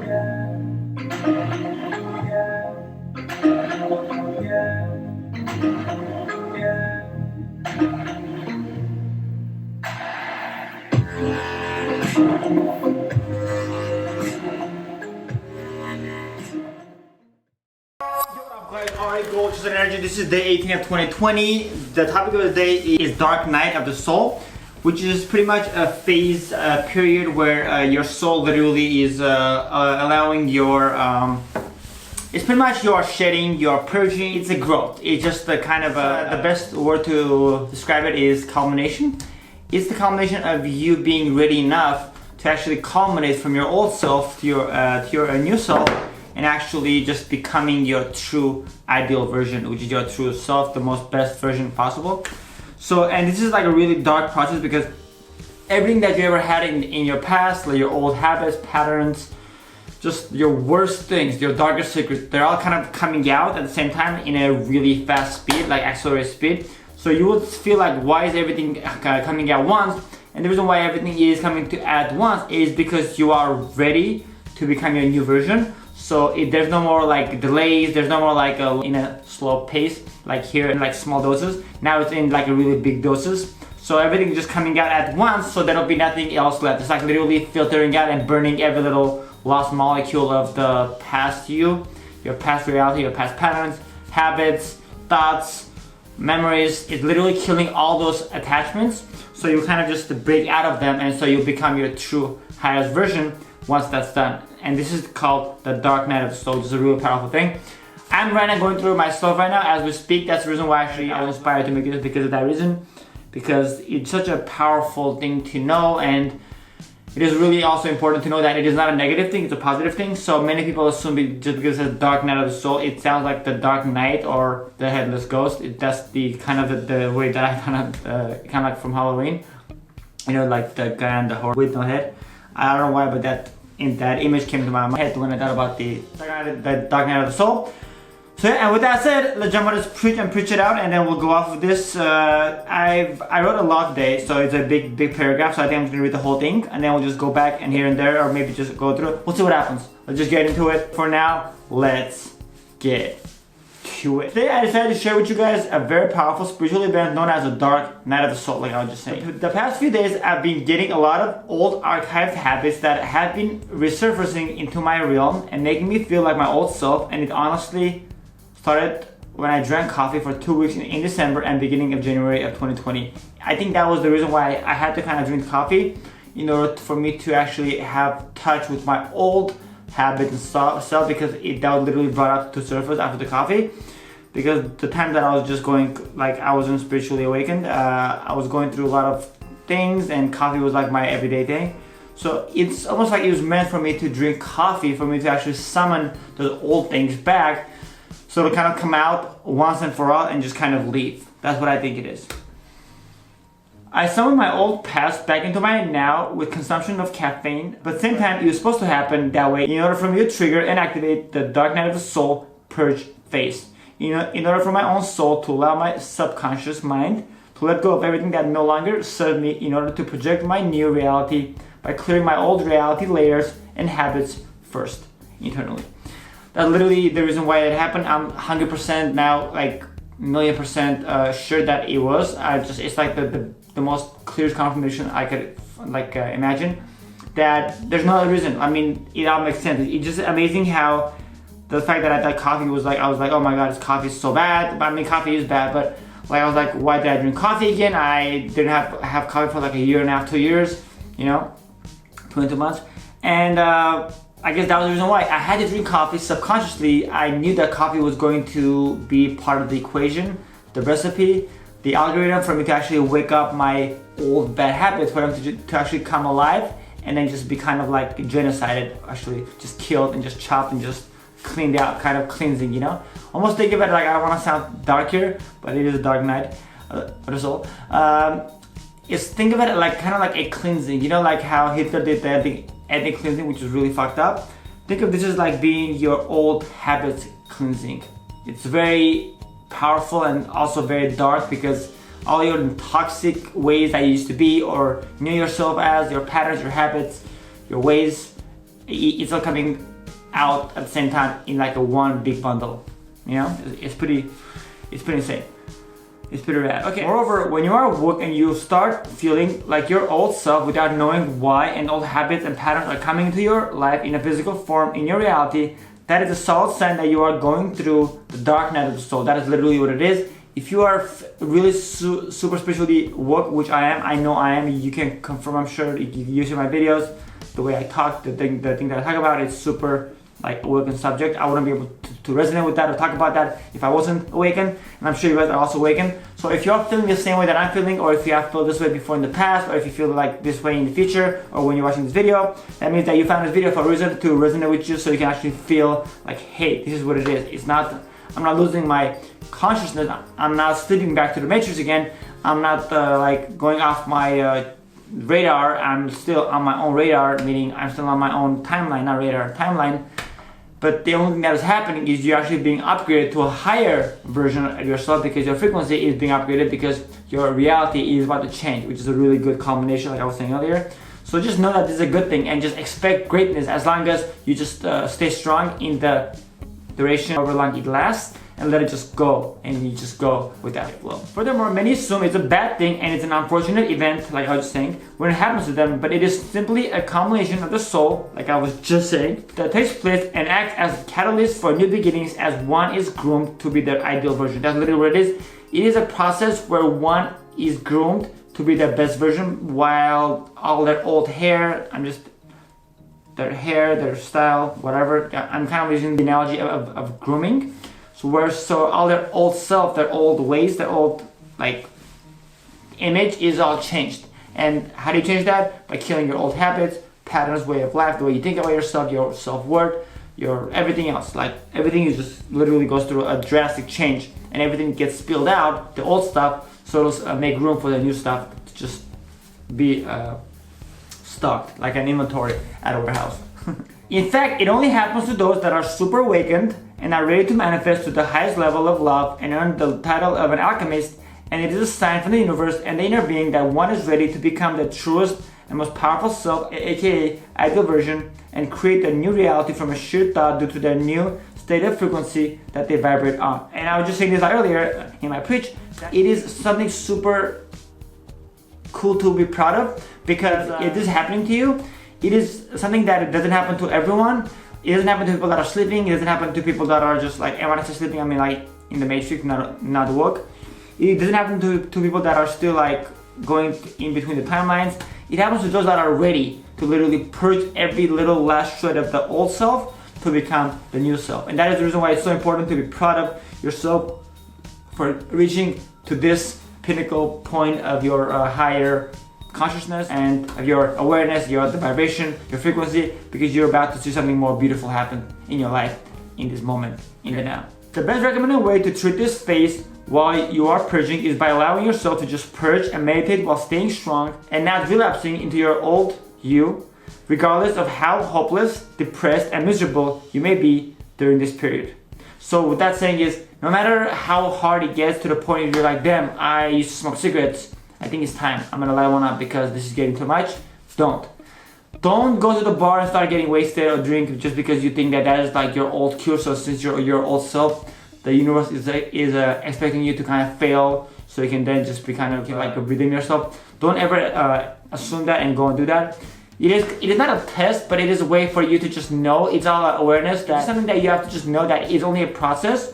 Alright, Gold Energy. This is day 18 of 2020. The topic of the day is Dark Night of the Soul, which is pretty much a phase period where your soul literally is allowing your it's pretty much your shedding, your purging. It's a growth. It's just the kind of the best word to describe it is culmination. It's the culmination of you being ready enough to actually culminate from your old self to your new self, and actually just becoming your true ideal version, which is your true self, the most best version possible. So, and this is like a really dark process because everything that you ever had in your past, like your old habits, patterns, just your worst things, your darkest secrets, they're all kind of coming out at the same time in a really fast speed, like accelerated speed. So you would feel like, why is everything coming out once? And the reason why everything is coming to at once is because you are ready to become your new version. So there's no more like delays, there's no more like in a slow pace, like here in like small doses. Now it's in like a really big doses. So everything is just coming out at once, so there'll be nothing else left. It's like literally filtering out and burning every little lost molecule of the past you, your past reality, your past patterns, habits, thoughts, memories. It's literally killing all those attachments. So you kind of just break out of them, and so you become your true highest version once that's done. And this is called the Dark Night of the Soul, which is a really powerful thing. I'm right now going through myself right now as we speak. That's the reason why actually I was inspired to make this, because of that reason. Because it's such a powerful thing to know, and it is really also important to know that it is not a negative thing, it's a positive thing. So many people assume just because it says Dark Night of the Soul, it sounds like the Dark Knight or the Headless Ghost. That's the kind of the way that I kind of like from Halloween. You know, like the guy on the horse with no head. I don't know why, but that image came to my head when I thought about the Dark Night of the Soul. So yeah, and with that said, let's jump on this preach it out, and then we'll go off of this. I wrote a lot today, so it's a big paragraph, so I think I'm just gonna read the whole thing, and then we'll just go back and here and there, or maybe just go through it. We'll see what happens. Let's just get into it. For now, let's get to it. Today I decided to share with you guys a very powerful spiritual event known as the Dark Night of the Soul, like I was just saying. The past few days I've been getting a lot of old archived habits that have been resurfacing into my realm and making me feel like my old self, and it honestly started when I drank coffee for 2 weeks in December and beginning of January of 2020. I think that was the reason why I had to kind of drink coffee, in order for me to actually have touch with my old habits and self, because that was literally brought up to surface after the coffee. Because the time that I was just going, like I wasn't spiritually awakened, I was going through a lot of things, and coffee was like my everyday thing. So it's almost like it was meant for me to drink coffee, for me to actually summon those old things back, so it'll kind of come out once and for all and just kind of leave. That's what I think it is. I summoned my old past back into my now with consumption of caffeine, but at the same time it was supposed to happen that way in order for me to trigger and activate the Dark Night of the Soul purge phase. You know, in order for my own soul to allow my subconscious mind to let go of everything that no longer served me, in order to project my new reality by clearing my old reality layers and habits first, internally. That's literally the reason why it happened. I'm 100% now, like $1,000,000% sure that it was. It's like the most clearest confirmation I could imagine, that there's no other reason. I mean, it all makes sense. It's just amazing how the fact that I thought coffee was like, I was like, oh my god, this coffee is so bad. But I mean, coffee is bad, but like I was like, why did I drink coffee again? I didn't have coffee for like a year and a half, 2 years, you know, 22 months, and I guess that was the reason why I had to drink coffee subconsciously. I knew that coffee was going to be part of the equation, the recipe, the algorithm for me to actually wake up my old bad habits, for them to actually come alive, and then just be kind of like genocided, actually just killed and just chopped and just cleaned out, kind of cleansing, you know? Almost think of it like, I don't want to sound dark here, but it is a dark night of the soul. Think of it like kind of like a cleansing, you know, like how Hitler did the ethnic cleansing, which is really fucked up. Think of this as like being your old habits cleansing. It's very powerful and also very dark, because all your toxic ways that you used to be or knew yourself as, your patterns, your habits, your ways, it's all coming out at the same time in like a one big bundle. You know, it's pretty insane. It's pretty rad. Okay. Moreover, when you are at work and you start feeling like your old self without knowing why, and old habits and patterns are coming into your life in a physical form in your reality, that is a solid sign that you are going through the dark night of the soul. That is literally what it is. If you are really super spiritually woke, which I am, I know I am, you can confirm, I'm sure, if you see my videos, the way I talk, the thing that I talk about is super like awakened subject. I wouldn't be able to resonate with that or talk about that if I wasn't awakened, and I'm sure you guys are also awakened. So if you're feeling the same way that I'm feeling, or if you have felt this way before in the past, or if you feel like this way in the future, or when you're watching this video, that means that you found this video for a reason to resonate with you, so you can actually feel like, hey, this is what it is. It's not, I'm not losing my consciousness, I'm not slipping back to the matrix again, I'm not like going off my radar, I'm still on my own radar, meaning I'm still on my own timeline, not radar, timeline. But the only thing that is happening is you're actually being upgraded to a higher version of yourself, because your frequency is being upgraded, because your reality is about to change, which is a really good combination, like I was saying earlier. So just know that this is a good thing, and just expect greatness as long as you just stay strong in the duration, however long it lasts, and let it just go, and you just go with that flow. Furthermore, many assume it's a bad thing and it's an unfortunate event, like I was saying, when it happens to them, but it is simply a culmination of the soul, like I was just saying, that takes place and acts as a catalyst for new beginnings as one is groomed to be their ideal version. That's literally what it is. It is a process where one is groomed to be their best version, while all their old hair, their hair, their style, whatever, I'm kind of using the analogy of grooming. So all their old self, their old ways, their old like image is all changed. And how do you change that? By killing your old habits, patterns, way of life, the way you think about yourself, your self-worth, your everything else. Like everything is just literally goes through a drastic change, and everything gets spilled out, the old stuff, so it'll make room for the new stuff to just be stocked like an inventory at a warehouse. In fact, it only happens to those that are super awakened and are ready to manifest to the highest level of love and earn the title of an alchemist, and it is a sign from the universe and the inner being that one is ready to become the truest and most powerful self, aka ideal version, and create a new reality from a sheer thought due to their new state of frequency that they vibrate on. And I was just saying this earlier in my preach, it is something super cool to be proud of, because it is happening to you. It is something that it doesn't happen to everyone. It doesn't happen to people that are sleeping. It doesn't happen to people that are just like, and when I say sleeping, I mean like in the matrix, not woke. It doesn't happen to people that are still like going in between the timelines. It happens to those that are ready to literally purge every little last shred of the old self to become the new self. And that is the reason why it's so important to be proud of yourself for reaching to this pinnacle point of your higher consciousness and of your awareness, the vibration, your frequency, because you're about to see something more beautiful happen in your life in this moment, in the now. The best recommended way to treat this phase while you are purging is by allowing yourself to just purge and meditate while staying strong and not relapsing into your old you, regardless of how hopeless, depressed, and miserable you may be during this period. So what that's saying is, no matter how hard it gets to the point you're like, damn, I used to smoke cigarettes, I think it's time, I'm gonna light one up because this is getting too much. Don't go to the bar and start getting wasted or drink just because you think that is like your old cure. So since you're your old self, the universe is expecting you to kind of fail, so you can then just be kind of like redeem yourself. Don't ever assume that and go and do that. It is not a test, but it is a way for you to just know. It's all awareness. That's something that you have to just know that it's only a process,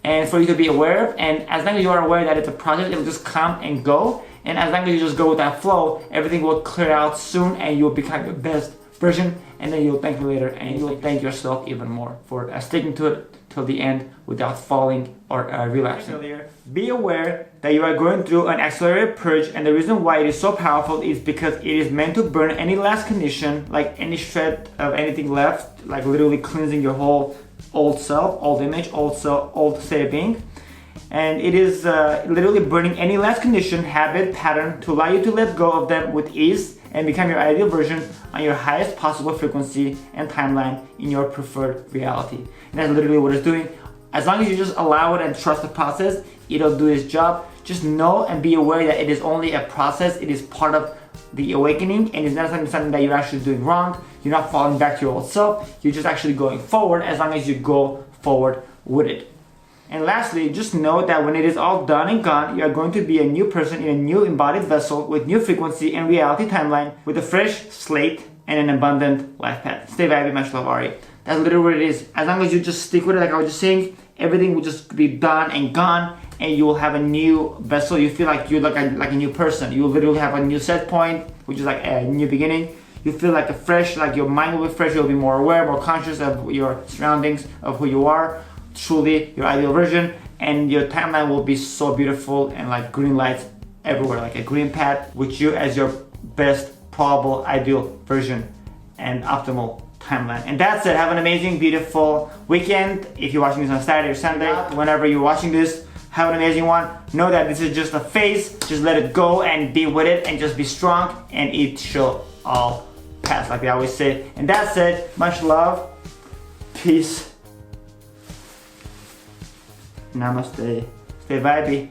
and for you to be aware of. And as long as you are aware that it's a process, it'll just come and go. And as long as you just go with that flow, everything will clear out soon, and you'll become your best version. And then you'll thank me later, and you'll thank yourself even more for sticking to it till the end without falling or relapsing. Be aware that you are going through an accelerated purge, and the reason why it is so powerful is because it is meant to burn any last condition, like any shred of anything left, like literally cleansing your whole old self, old image, old self, old state of being. And it is literally burning any last condition, habit, pattern to allow you to let go of them with ease and become your ideal version on your highest possible frequency and timeline in your preferred reality. And that's literally what it's doing. As long as you just allow it and trust the process, it'll do its job. Just know and be aware that it is only a process. It is part of the awakening, and it's not something that you're actually doing wrong. You're not falling back to your old self. You're just actually going forward as long as you go forward with it. And lastly, just know that when it is all done and gone, you are going to be a new person in a new embodied vessel with new frequency and reality timeline, with a fresh slate and an abundant life path. Stay vibey, much love, Ari. That's literally what it is. As long as you just stick with it, like I was just saying, everything will just be done and gone, and you will have a new vessel. You feel like you're like a new person. You will literally have a new set point, which is like a new beginning. You feel like a fresh, like your mind will be fresh. You'll be more aware, more conscious of your surroundings, of who you are, truly your ideal version, and your timeline will be so beautiful and like green lights everywhere, like a green path with you as your best probable ideal version and optimal timeline. And that's it. Have an amazing, beautiful weekend. If you're watching this on Saturday or Sunday, whenever you're watching this, have an amazing one. Know that this is just a phase. Just let it go and be with it and just be strong, and it shall all pass, like they always say. And that's it. Much love. Peace. Namaste. Stay vibey.